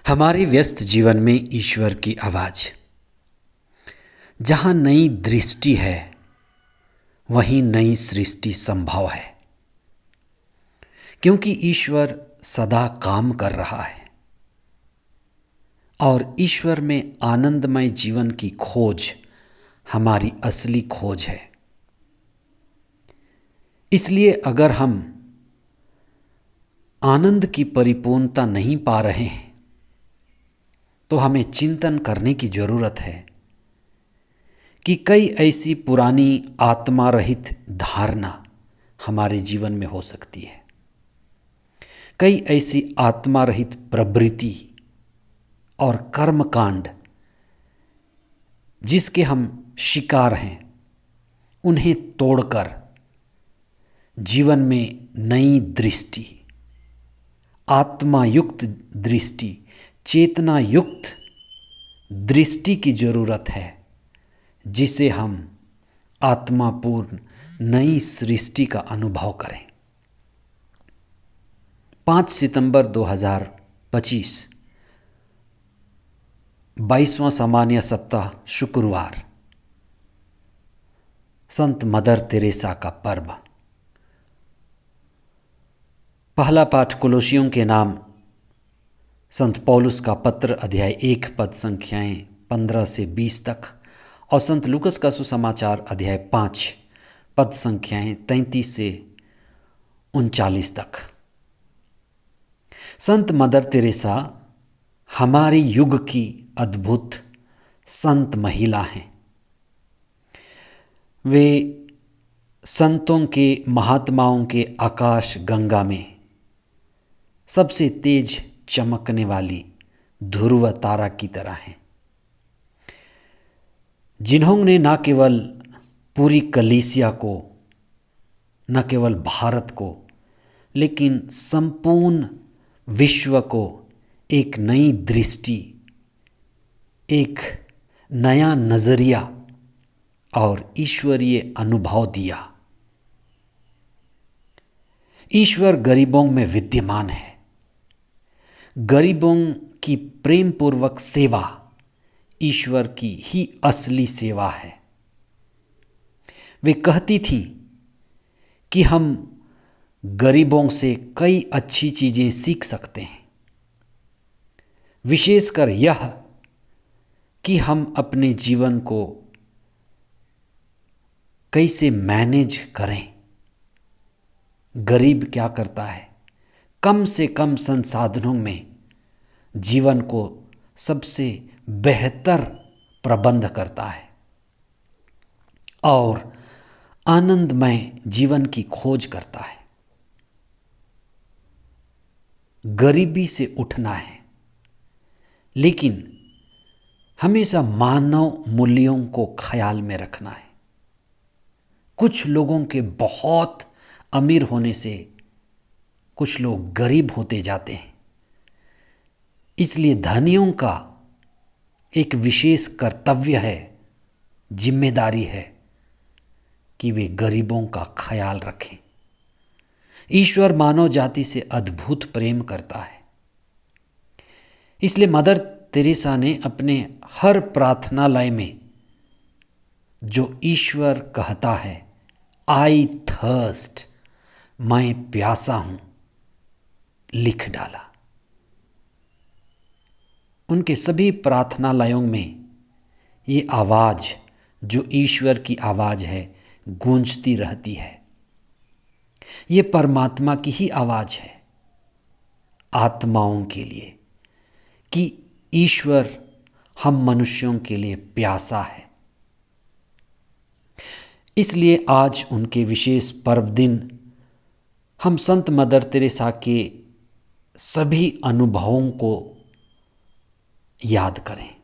हमारे व्यस्त जीवन में ईश्वर की आवाज़। जहाँ नई दृष्टि है वहीं नई सृष्टि संभव है, क्योंकि ईश्वर सदा काम कर रहा है और ईश्वर में आनंदमय जीवन की खोज हमारी असली खोज है। इसलिए अगर हम आनंद की परिपूर्णता नहीं पा रहे हैं तो हमें चिंतन करने की ज़रूरत है कि कई ऐसी पुरानी आत्मा रहित धारणा हमारे जीवन में हो सकती है, कई ऐसी आत्मा रहित प्रवृत्ति और कर्मकांड जिसके हम शिकार हैं, उन्हें तोड़कर जीवन में नई दृष्टि, आत्मायुक्त दृष्टि, चेतना युक्त दृष्टि की जरूरत है, जिसे हम आत्मापूर्ण नई सृष्टि का अनुभव करें। 5 सितंबर 2025 22वां सामान्य सप्ताह शुक्रवार, संत मदर तेरेसा का पर्व। पहला पाठ कुलोसियों के नाम संत पौलुस का पत्र अध्याय 1 पद संख्याएं 15 से 20 तक और संत लूकस का सुसमाचार अध्याय 5 पद संख्याएं 33 से 39 तक। संत मदर तेरेसा हमारे युग की अद्भुत संत महिला हैं। वे संतों के, महात्माओं के आकाश गंगा में सबसे तेज चमकने वाली ध्रुव तारा की तरह हैं, जिन्होंने न केवल पूरी कलीसिया को, न केवल भारत को, लेकिन संपूर्ण विश्व को एक नई दृष्टि, एक नया नजरिया और ईश्वरीय अनुभव दिया। ईश्वर गरीबों में विद्यमान है। गरीबों की प्रेम पूर्वक सेवा ईश्वर की ही असली सेवा है। वे कहती थी कि हम गरीबों से कई अच्छी चीजें सीख सकते हैं, विशेषकर यह कि हम अपने जीवन को कैसे मैनेज करें। गरीब क्या करता है? कम से कम संसाधनों में जीवन को सबसे बेहतर प्रबंध करता है और आनंदमय जीवन की खोज करता है। गरीबी से उठना है, लेकिन हमेशा मानव मूल्यों को ख्याल में रखना है। कुछ लोगों के बहुत अमीर होने से कुछ लोग गरीब होते जाते हैं, इसलिए धनियों का एक विशेष कर्तव्य है, जिम्मेदारी है कि वे गरीबों का ख्याल रखें। ईश्वर मानव जाति से अद्भुत प्रेम करता है, इसलिए मदर तेरेसा ने अपने हर प्रार्थनालय में जो ईश्वर कहता है, आई थर्स्ट, मैं प्यासा हूं, लिख डाला। उनके सभी प्रार्थनालयों में ये आवाज़ जो ईश्वर की आवाज़ है गूंजती रहती है। ये परमात्मा की ही आवाज़ है आत्माओं के लिए कि ईश्वर हम मनुष्यों के लिए प्यासा है। इसलिए आज उनके विशेष पर्व दिन हम संत मदर तेरेसा के सभी अनुभवों को याद करें।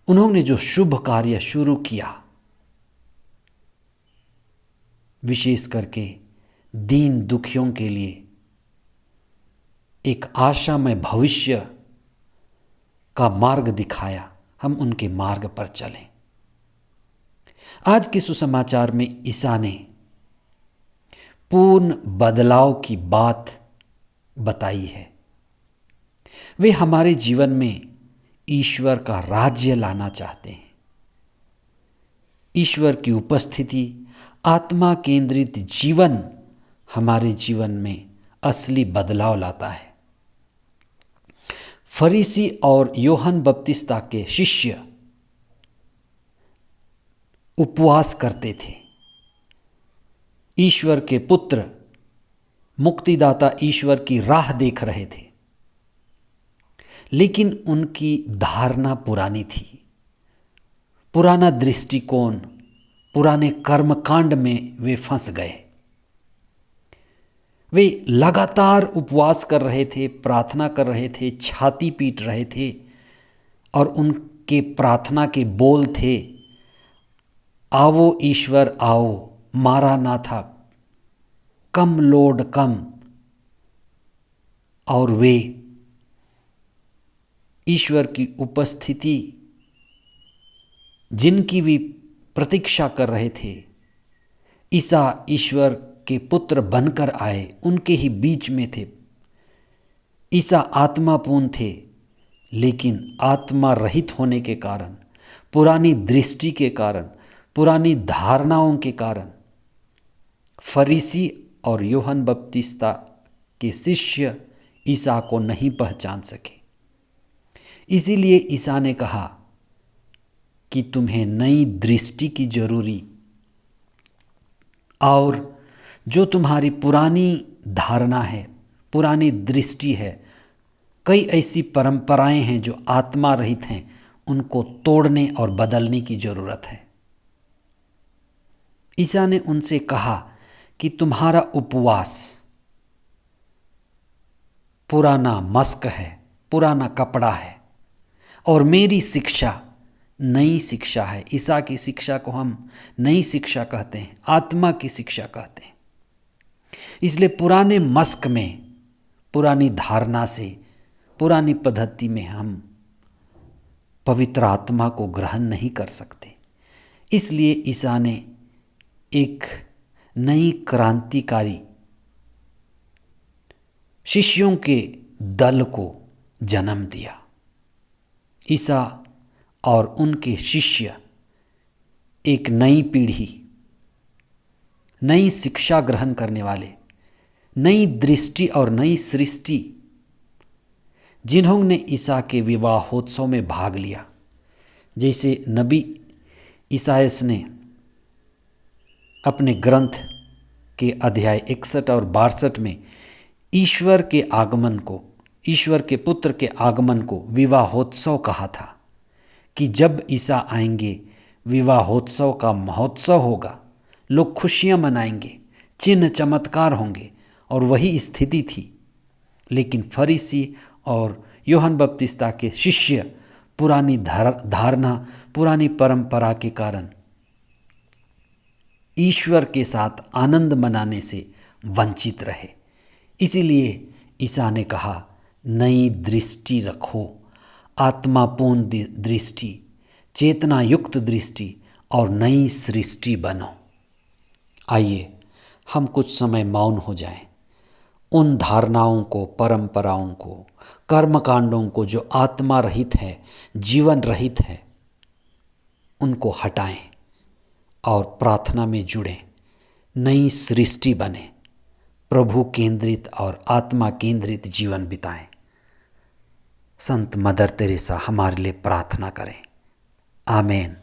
उन्होंने जो शुभ कार्य शुरू किया, विशेष करके दीन दुखियों के लिए एक आशामय भविष्य का मार्ग दिखाया, हम उनके मार्ग पर चलें। आज के सुसमाचार में ईसा ने पूर्ण बदलाव की बात बताई है। वे हमारे जीवन में ईश्वर का राज्य लाना चाहते हैं। ईश्वर की उपस्थिति, आत्मा केंद्रित जीवन हमारे जीवन में असली बदलाव लाता है। फरीसी और यूहन्ना बपतिस्ता के शिष्य उपवास करते थे। ईश्वर के पुत्र, मुक्तिदाता ईश्वर की राह देख रहे थे, लेकिन उनकी धारणा पुरानी थी। पुराना दृष्टिकोण, पुराने कर्मकांड में वे फंस गए। वे लगातार उपवास कर रहे थे, प्रार्थना कर रहे थे, छाती पीट रहे थे, और उनके प्रार्थना के बोल थे, आओ ईश्वर आओ, मारानाथा, कम लॉर्ड कम। और वे ईश्वर की उपस्थिति जिनकी भी प्रतीक्षा कर रहे थे, ईसा ईश्वर के पुत्र बनकर आए, उनके ही बीच में थे। ईसा आत्मापूर्ण थे, लेकिन आत्मा रहित होने के कारण, पुरानी दृष्टि के कारण, पुरानी धारणाओं के कारण फरीसी और यूहन्ना बपतिस्ता के शिष्य ईसा को नहीं पहचान सके। इसीलिए ईसा ने कहा कि तुम्हें नई दृष्टि की जरूरी, और जो तुम्हारी पुरानी धारणा है, पुरानी दृष्टि है, कई ऐसी परंपराएं हैं जो आत्मा रहित हैं, उनको तोड़ने और बदलने की जरूरत है। ईसा ने उनसे कहा कि तुम्हारा उपवास पुराना मस्क है, पुराना कपड़ा है, और मेरी शिक्षा नई शिक्षा है। ईसा की शिक्षा को हम नई शिक्षा कहते हैं, आत्मा की शिक्षा कहते हैं। इसलिए पुराने मस्क में, पुरानी धारणा से, पुरानी पद्धति में हम पवित्र आत्मा को ग्रहण नहीं कर सकते। इसलिए ईसा ने एक नई क्रांतिकारी शिष्यों के दल को जन्म दिया। ईसा और उनके शिष्य एक नई पीढ़ी, नई शिक्षा ग्रहण करने वाले, नई दृष्टि और नई सृष्टि, जिन्होंने ईसा के विवाहोत्सव में भाग लिया। जैसे नबी ईसायास ने अपने ग्रंथ के अध्याय 61 और 62 में ईश्वर के आगमन को, ईश्वर के पुत्र के आगमन को विवाहोत्सव कहा था, कि जब ईसा आएंगे विवाहोत्सव का महोत्सव होगा, लोग खुशियां मनाएंगे, चिन्ह चमत्कार होंगे, और वही स्थिति थी। लेकिन फरीसी और यूहन्ना बपतिस्ता के शिष्य पुरानी धारणा, पुरानी परंपरा के कारण ईश्वर के साथ आनंद मनाने से वंचित रहे। इसीलिए ईसा ने कहा, नई दृष्टि रखो, आत्मापूर्ण दृष्टि, चेतना युक्त दृष्टि, और नई सृष्टि बनो। आइए हम कुछ समय मौन हो जाएं, उन धारणाओं को, परंपराओं को, कर्मकांडों को जो आत्मा रहित है, जीवन रहित है, उनको हटाएं और प्रार्थना में जुड़ें, नई सृष्टि बने, प्रभु केंद्रित और आत्मा केंद्रित जीवन बिताएं। संत मदर तेरेसा हमारे लिए प्रार्थना करें। आमीन।